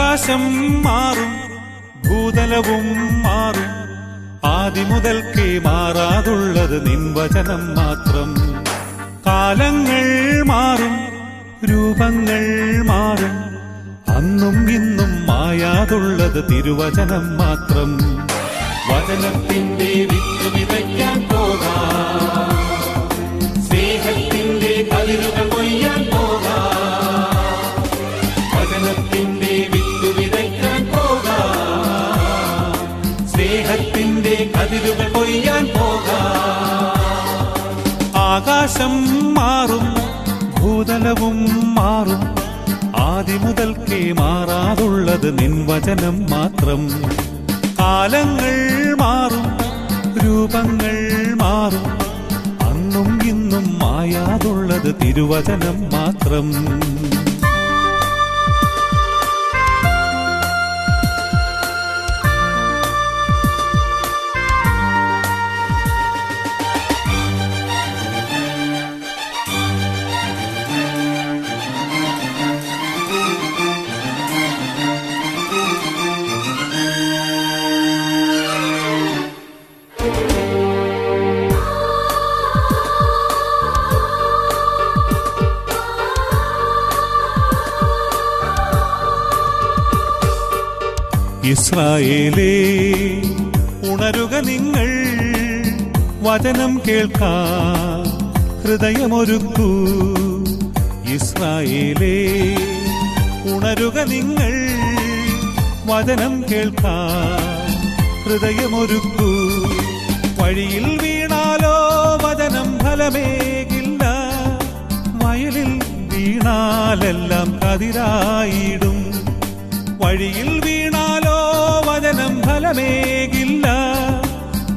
ആകാശം മാറും, ഭൂതലവും മാറും, ആദിമുതൽക്കേ മാറാതുള്ളത് നിൻ വചനം മാത്രം. കാലങ്ങൾ മാറും, രൂപങ്ങൾ മാറും, അന്നും ഇന്നും മായാതുള്ളത് തിരുവചനം മാത്രം. വചനത്തിന്റെ വിത്ത് വിതയ്ക്കാൻ പോകാം, സ്നേഹത്തിന്റെ കതിരുകൾ കൊയ്യാൻ പോകാം. വചനത്തിന്റെ വിത്ത് വിതയ്ക്കാൻ പോകാം, സ്നേഹത്തിന്റെ കതിരുകൾ കൊയ്യാൻ പോകാം. ആകാശം മാറും, ഭൂതലവും മാറും, ആദിമുതൽക്കേ മാറാതുള്ളത് നിൻ വചനം മാത്രം. കാലങ്ങൾ മാറും, രൂപങ്ങൾ മാറും, അന്നും ഇന്നും മായാതുള്ളത് തിരുവചനം മാത്രം. ഇസ്രായേലേ, ഉണരുക നിങ്ങൾ, വചനം കേൾക്കാൻ ഹൃദയമൊരുക്കൂ. ഇസ്രായേലേ, ഉണരുക നിങ്ങൾ, വചനം കേൾക്കാൻ ഹൃദയമൊരുക്കൂ. വഴിയിൽ വീണാലോ വചനം ഫലമേകില്ല, വയലിൽ വീണാലെല്ലാം കതിരായിടും. വഴിയിൽ വീണാലോ വചനം ഫലമേകില്ല,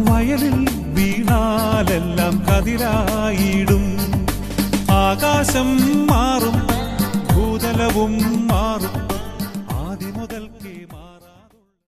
വയലിൽ വീണാലെല്ലാം കതിരായിടും. ആകാശം മാറും, ഭൂതലവും മാറും, ആദിമുതൽക്കേ